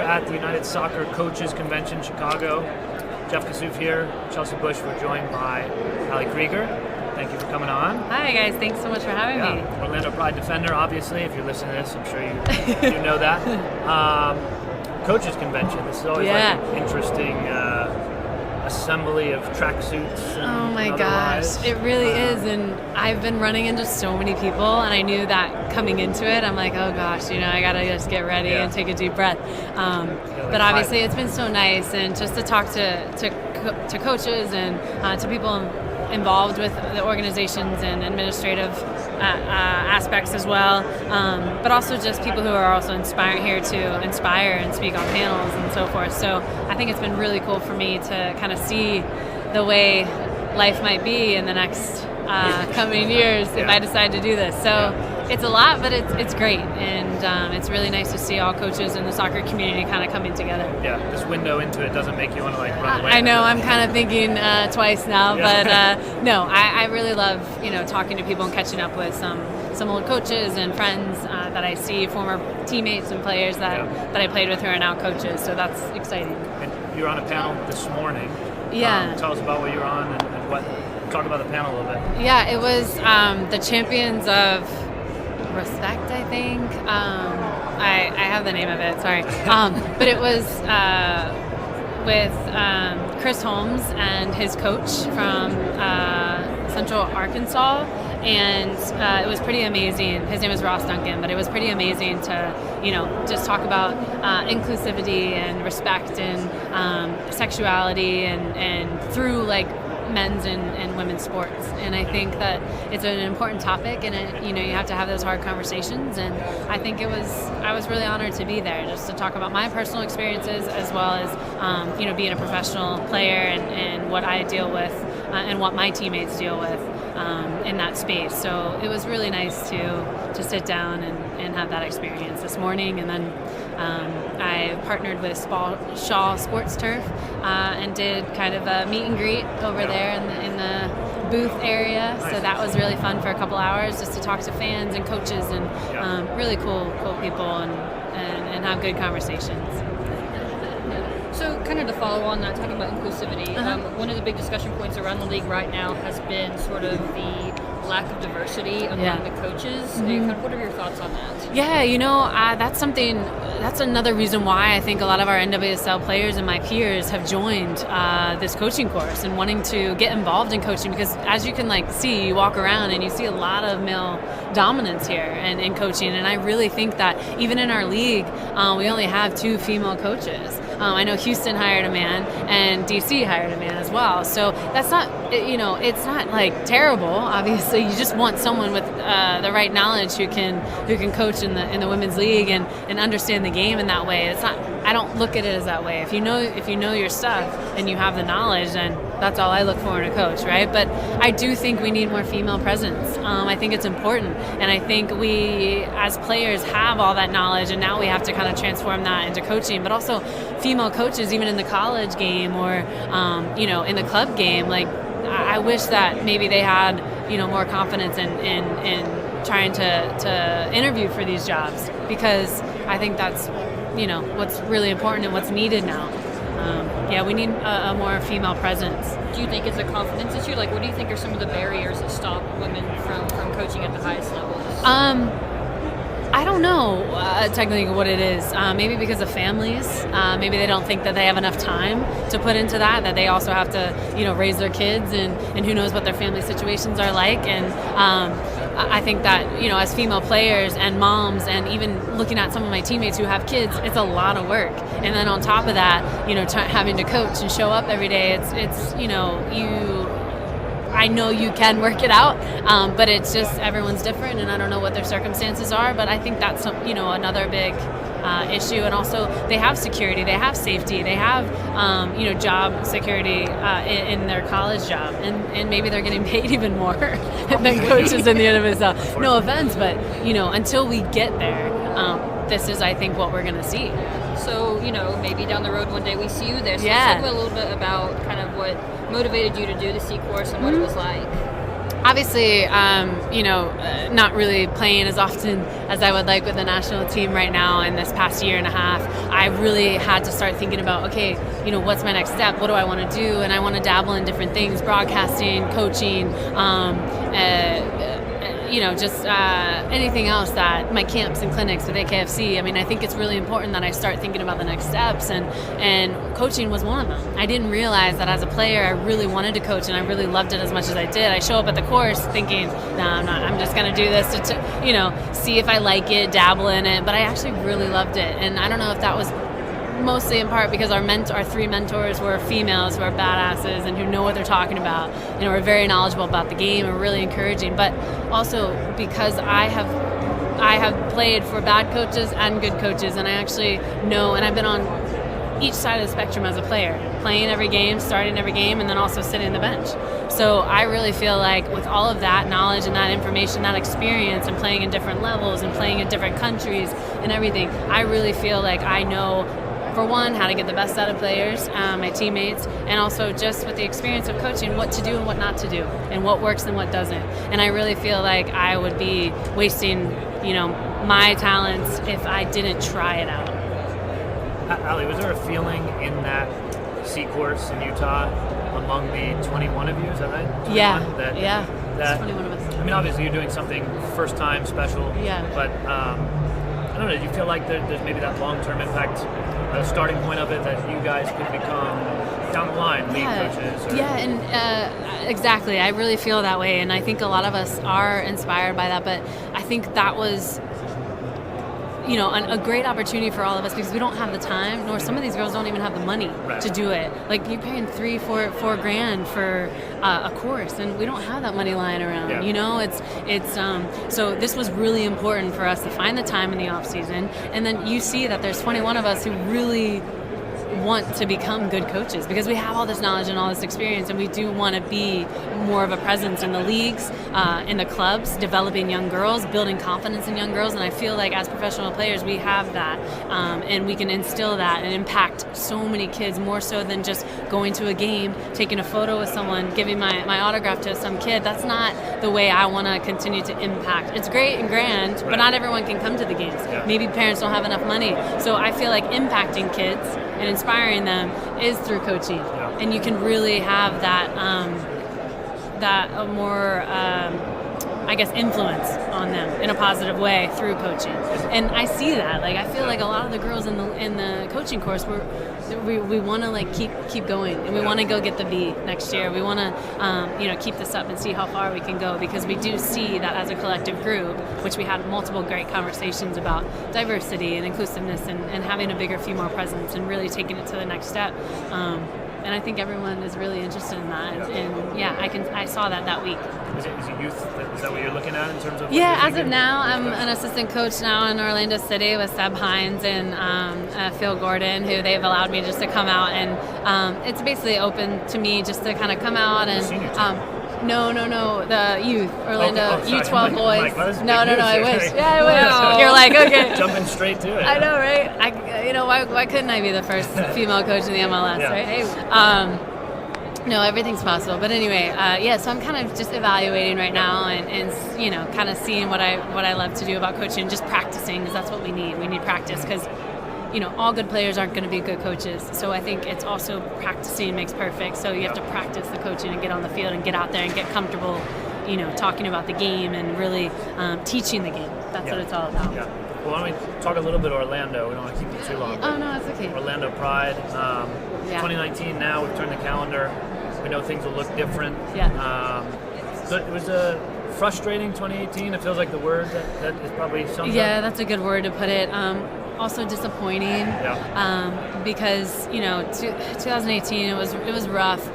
at the United Soccer Coaches Convention, Chicago. Jeff Kassouf here, Chelsea Bush. We're joined by Ali Krieger. Thank you for coming on. Hi guys, thanks so much for having me. Orlando Pride defender, obviously. If you're listening to this, I'm sure you know that. Coaches Convention. This is always like an interesting assembly of tracksuits. Oh my gosh, it really is. And I've been running into so many people, and I knew that coming into it, I'm like, oh gosh, I gotta just get ready and take a deep breath. But obviously, it's been so nice, and just to talk to coaches and to people involved with the organizations and administrative aspects as well, but also just people who are also here to inspire and speak on panels and so forth. So I think it's been really cool for me to kind of see the way life might be in the next coming years if I decide to do this. So it's a lot, but it's great, and it's really nice to see all coaches in the soccer community kind of coming together. Yeah, this window into it doesn't make you want to run away. I know, I'm kind of thinking twice now, but no, I really love talking to people and catching up with some old coaches and friends that I see, former teammates and players that I played with who are now coaches. So that's exciting. And you were on a panel this morning. Yeah. Tell us about what you were on and what. Talk about the panel a little bit. Yeah, it was the Champions of Respect, I think. I have the name of it, sorry. But it was with Chris Holmes and his coach from Central Arkansas, and it was pretty amazing. His name is Ross Duncan, but it was pretty amazing to just talk about inclusivity and respect and sexuality and through men's and women's sports. And I think that it's an important topic, and you have to have those hard conversations, and I think I was really honored to be there just to talk about my personal experiences as well as being a professional player and what I deal with and what my teammates deal with in that space. So it was really nice to sit down and have that experience this morning. And then I partnered with Shaw Sports Turf and did kind of a meet and greet over there in the booth area. Nice. So that was really fun for a couple hours just to talk to fans and coaches and really cool people and have good conversations. So kind of to follow on that, talking about inclusivity, one of the big discussion points around the league right now has been sort of the lack of diversity among the coaches. Mm-hmm. What are your thoughts on that? Yeah, that's another reason why I think a lot of our NWSL players and my peers have joined this coaching course and wanting to get involved in coaching, because as you can see, you walk around and you see a lot of male dominance here and in coaching, and I really think that even in our league, we only have 2 female coaches. I know Houston hired a man and DC hired a man as well. So that's not, it's not terrible. Obviously, you just want someone with the right knowledge who can coach in the women's league and understand the game in that way. It's not. I don't look at it as that way. If you know your stuff and you have the knowledge, then that's all I look for in a coach, right? But I do think we need more female presence. I think it's important, and I think we as players have all that knowledge, and now we have to kind of transform that into coaching. But also, female coaches, even in the college game or in the club game, I wish that maybe they had more confidence in trying to interview for these jobs, because I think that's what's really important and what's needed now. We need a more female presence. Do you think it's a confidence issue? What do you think are some of the barriers that stop women from coaching at the highest levels? I don't know technically what it is. Maybe because of families. Maybe they don't think that they have enough time to put into that they also have to, raise their kids, and who knows what their family situations are like. And I think that, as female players and moms, and even looking at some of my teammates who have kids, it's a lot of work. And then on top of that, having to coach and show up every day, it's I know you can work it out, but it's just everyone's different, and I don't know what their circumstances are. But I think that's another big issue. And also, they have security, they have safety, they have job security in their college job, and maybe they're getting paid even more than coaches in the NWSL. No offense, but until we get there, this is, I think, what we're going to see. So, maybe down the road one day we see you there. So let's talk a little bit about kind of what motivated you to do the C course and what it was like. obviously, not really playing as often as I would like with the national team right now in this past year and a half, I really had to start thinking about, okay, what's my next step? What do I want to do? And I want to dabble in different things, broadcasting, coaching, just anything else that my camps and clinics with AKFC. I mean, I think it's really important that I start thinking about the next steps, and coaching was one of them. I didn't realize that as a player I really wanted to coach, and I really loved it as much as I did. I show up at the course thinking, no, I'm not. I'm just going to do this to see if I like it, dabble in it. But I actually really loved it, and I don't know if that was mostly in part because our three mentors were females who are badasses and who know what they're talking about and are very knowledgeable about the game and really encouraging, but also because I have played for bad coaches and good coaches, and I actually know, and I've been on each side of the spectrum as a player, playing every game, starting every game, and then also sitting on the bench. So I really feel like with all of that knowledge and that information, that experience, and playing in different levels and playing in different countries and everything, I really feel like I know, for one, how to get the best out of players, my teammates, and also just with the experience of coaching, what to do and what not to do, and what works and what doesn't. And I really feel like I would be wasting, my talents if I didn't try it out. Ali, was there a feeling in that C course in Utah among the 21 of you? Is that right? 21? Yeah. That 21 of us. I mean, obviously you're doing something first time special. Yeah. But I don't know. Do you feel like there's maybe that long-term impact, the starting point of it, that you guys could become down the line league coaches? Or... Yeah, and exactly. I really feel that way, and I think a lot of us are inspired by that. But I think that was, a great opportunity for all of us because we don't have the time, nor some of these girls don't even have the money to do it. Like, you're paying $4 grand for a course, and we don't have that money lying around. So this was really important for us to find the time in the off season, and then you see that there's 21 of us who really want to become good coaches because we have all this knowledge and all this experience, and we do want to be more of a presence in the leagues, in the clubs, developing young girls, building confidence in young girls. And I feel like as professional players we have that, and we can instill that and impact so many kids, more so than just going to a game, taking a photo with someone, giving my autograph to some kid. That's not the way I want to continue to impact. It's great and grand, but not everyone can come to the games. Maybe parents don't have enough money. So I feel like impacting kids and inspiring them is through coaching, and you can really have that more influence on them in a positive way through coaching. And I see that. Like, I feel like a lot of the girls in the coaching course we want to keep going, and we want to go get the B next year. We want to keep this up and see how far we can go, because we do see that as a collective group, which we had multiple great conversations about diversity and inclusiveness and having a bigger female presence and really taking it to the next step. And I think everyone is really interested in that. I saw that week. Is it youth? Is that what you're looking at in terms of? Yeah, as of now, I'm an assistant coach now in Orlando City with Seb Hines and Phil Gordon, who they've allowed me just to come out, and it's basically open to me just to kind of come out and. No, the youth, Orlando U12 boys. No, I wish. Yeah, I wish. Wow. You're like, okay. Jumping straight to it. I know, right? Why couldn't I be the first female coach in the MLS, right? Hey. No, everything's possible. But anyway, so I'm kind of just evaluating right now and kind of seeing what I love to do about coaching, just practicing, because that's what we need. We need practice, because all good players aren't going to be good coaches. So I think it's also practicing makes perfect. So you have to practice the coaching and get on the field and get out there and get comfortable, talking about the game and really teaching the game. That's what it's all about. Yeah. Well, why don't we talk a little bit Orlando? We don't want to keep you too long. Oh, no, it's okay. Orlando Pride. 2019 now, we've turned the calendar. We know things will look different. So it was a frustrating 2018. It feels like the word that is probably sums up. That's a good word to put it. Also disappointing, because 2018 it was rough.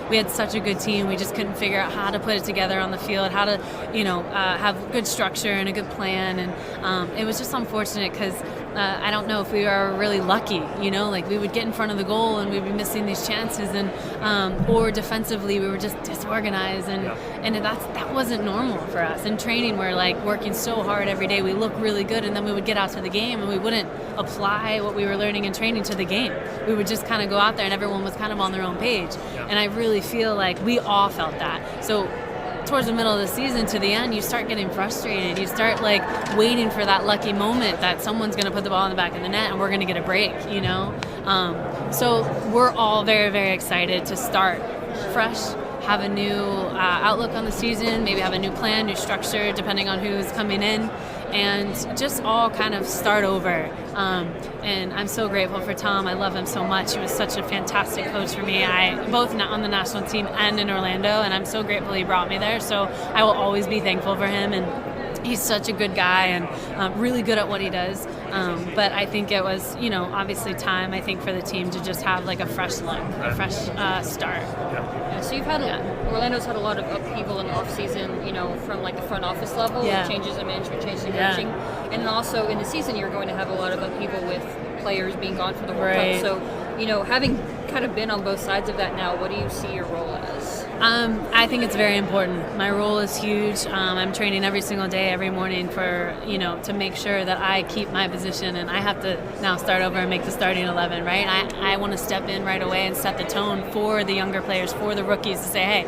We had such a good team. We just couldn't figure out how to put it together on the field, how to have good structure and a good plan, and it was just unfortunate because I don't know if we were really lucky. Like, we would get in front of the goal and we'd be missing these chances, and or defensively we were just disorganized, and that wasn't normal for us. In training, we're like working so hard every day. We look really good, and then we would get out to the game and we wouldn't apply what we were learning in training to the game. We would just kind of go out there and everyone was kind of on their own page. And I really feel like we all felt that. So towards the middle of the season to the end, you start getting frustrated. You start like waiting for that lucky moment that someone's going to put the ball in the back of the net and we're going to get a break, you know? So we're all very, very excited to start fresh, have a new outlook on the season, maybe have a new plan, new structure, depending on who's coming in, and just all kind of start over. And I'm so grateful for Tom. I love him so much. He was such a fantastic coach for me, both on the national team and in Orlando, and I'm so grateful he brought me there. So I will always be thankful for him, and he's such a good guy and really good at what he does. But I think it was, obviously time, I think, for the team to just have like a fresh look, a fresh start. Yeah, so you've had Orlando's had a lot of upheaval in the offseason, from like the front office level, changes in management, changes in coaching. And then also in the season, you're going to have a lot of upheaval with players being gone from the World Cup. So, having kind of been on both sides of that now, what do you see your role as? I think it's very important. My role is huge. I'm training every single day, every morning for, to make sure that I keep my position, and I have to now start over and make the starting 11, right? I want to step in right away and set the tone for the younger players, for the rookies, to say, hey,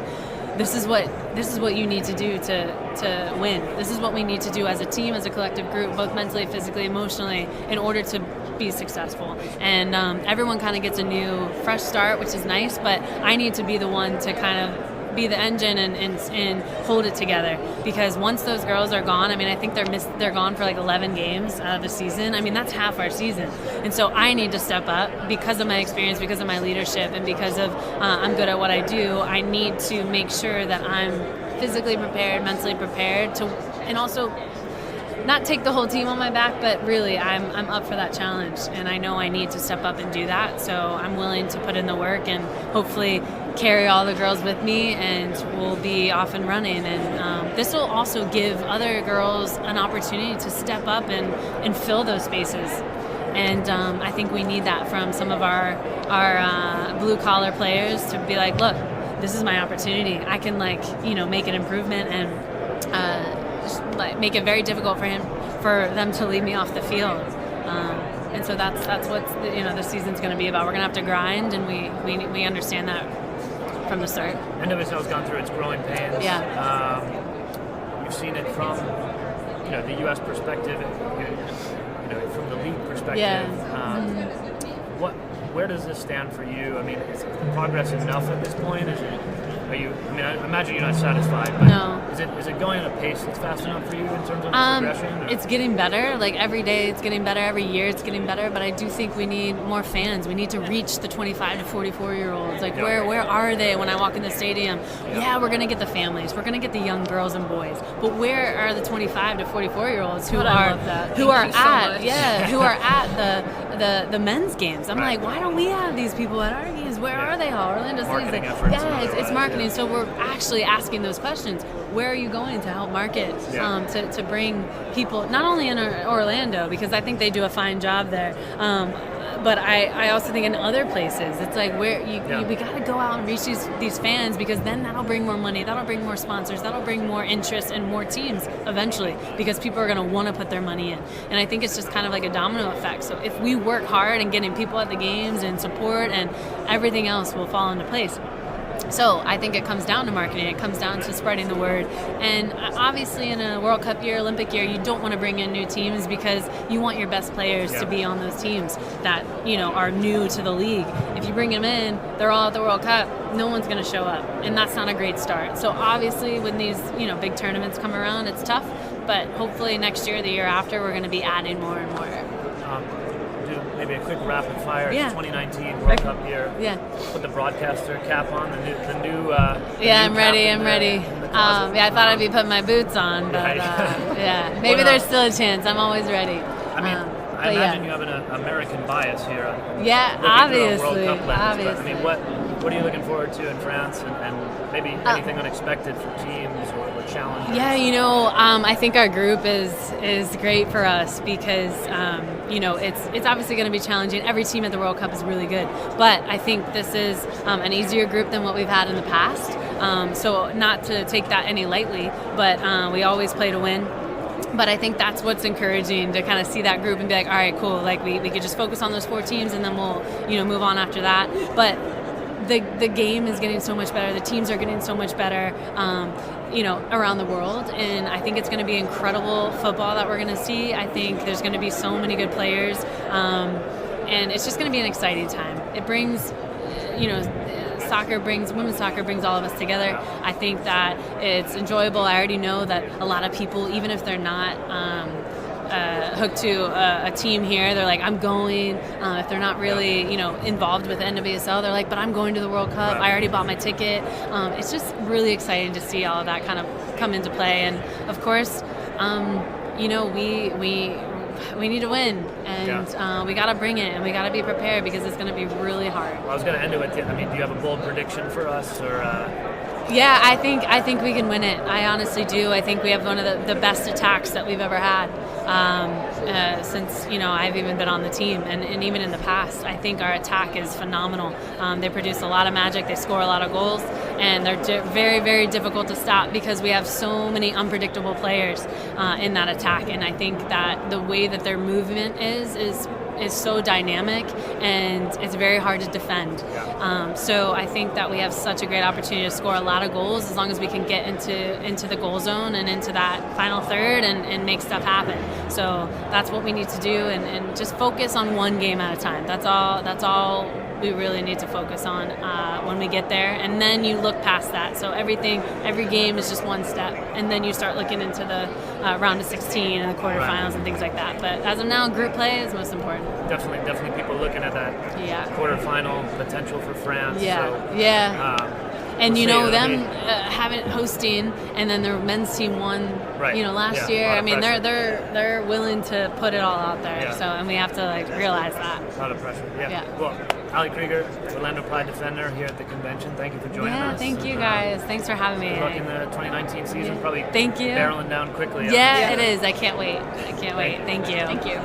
this is what you need to do to win. This is what we need to do as a team, as a collective group, both mentally, physically, emotionally, in order to be successful. And everyone kind of gets a new, fresh start, which is nice, but I need to be the one to kind of be the engine and hold it together, because once those girls are gone, I think they're gone for like 11 games out of the season. That's half our season, and so I need to step up because of my experience, because of my leadership, and because of I'm good at what I do. I need to make sure that I'm physically prepared, mentally prepared to, and also not take the whole team on my back, but really I'm up for that challenge, and I know I need to step up and do that. So I'm willing to put in the work and hopefully carry all the girls with me, and we'll be off and running. And this will also give other girls an opportunity to step up and fill those spaces. And I think we need that from some of our blue collar players to be like, look, this is my opportunity. I can make an improvement and make it very difficult for them to leave me off the field. And so that's what the season's going to be about. We're going to have to grind, and we understand that from the start. NWSL's gone through its growing pains. Yeah. You've seen it from the U.S. perspective, from the league perspective. Yeah. Where does this stand for you? Is the progress enough at this point? I imagine you're not satisfied, but no. Is it going at a pace that's fast enough for you in terms of progression? Or? It's getting better. Like every day it's getting better, every year it's getting better, but I do think we need more fans. We need to reach the 25 to 44-year-olds. Where are they when I walk in the stadium? Yeah, we're going to get the families. We're going to get the young girls and boys. But where are the 25 to 44-year-olds who are at the men's games? I'm like, why don't we have these people at our games? Where are they all? Orlando City's it's marketing. So we're actually asking those questions. Where are you going to help market to bring people, not only in Orlando, because I think they do a fine job there, but I also think in other places, it's like we got to go out and reach these fans, because then that'll bring more money, that'll bring more sponsors, that'll bring more interest and more teams eventually, because people are going to want to put their money in. And I think it's just kind of like a domino effect. So if we work hard and getting people at the games and support, and everything else will fall into place. So I think it comes down to marketing. It comes down to spreading the word. And obviously in a World Cup year, Olympic year, you don't want to bring in new teams, because you want your best players to be on those teams that, are new to the league. If you bring them in, they're all at the World Cup, no one's going to show up. And that's not a great start. So obviously when these, big tournaments come around, it's tough. But hopefully next year, the year after, we're going to be adding more and more. Do maybe a quick rapid fire. It's 2019 World Cup year. Yeah. Put the broadcaster cap on, the new I'm ready. I thought I'd be putting my boots on, but maybe there's still a chance. I'm always ready. I imagine you have an American bias here. Obviously. But, what are you looking forward to in France, and maybe anything unexpected for teams or challenges? I think our group is great for us, because it's obviously going to be challenging. Every team at the World Cup is really good, but I think this is an easier group than what we've had in the past. So not to take that any lightly, but we always play to win. But I think that's what's encouraging, to kind of see that group and be like, all right, cool. Like we could just focus on those 4 teams, and then we'll move on after that. But the game is getting so much better. The teams are getting so much better, around the world. And I think it's going to be incredible football that we're going to see. I think there's going to be so many good players. And it's just going to be an exciting time. It brings, women's soccer brings all of us together. I think that it's enjoyable. I already know that a lot of people, even if they're not hooked to a team here, they're like, I'm going. If they're not really, involved with NWSL, they're like, but I'm going to the World Cup. I already bought my ticket. It's just really exciting to see all of that kind of come into play. And of course, we need to win, and we got to bring it, and we got to be prepared because it's going to be really hard. Well, I was going to end it with, do you have a bold prediction for us, or? Yeah, I think we can win it. I honestly do. I think we have one of the best attacks that we've ever had since I've even been on the team, and even in the past. I think our attack is phenomenal. They produce a lot of magic. They score a lot of goals, and they're very, very difficult to stop because we have so many unpredictable players in that attack. And I think that the way that their movement is so dynamic, and it's very hard to defend. So I think that we have such a great opportunity to score a lot of goals as long as we can get into the goal zone and into that final third and make stuff happen. So that's what we need to do, and just focus on one game at a time. That's all we really need to focus on when we get there, and then you look past that. So every game is just one step, and then you start looking into the round of 16 and the quarterfinals and things like that. But as of now, group play is most important. Definitely people looking at that quarterfinal potential for France. And having hosting, and then their men's team won, last year. I mean, they're willing to put it all out there. So, and we have to realize that. A lot of pressure. Well, Ali Krieger, Orlando Pride defender here at the convention. Thank you for joining us. Yeah, thank you guys. Thanks for having me. Good luck in the 2019 season. Probably thank you. Barreling down quickly. It is. I can't wait. Thank you. Thank you.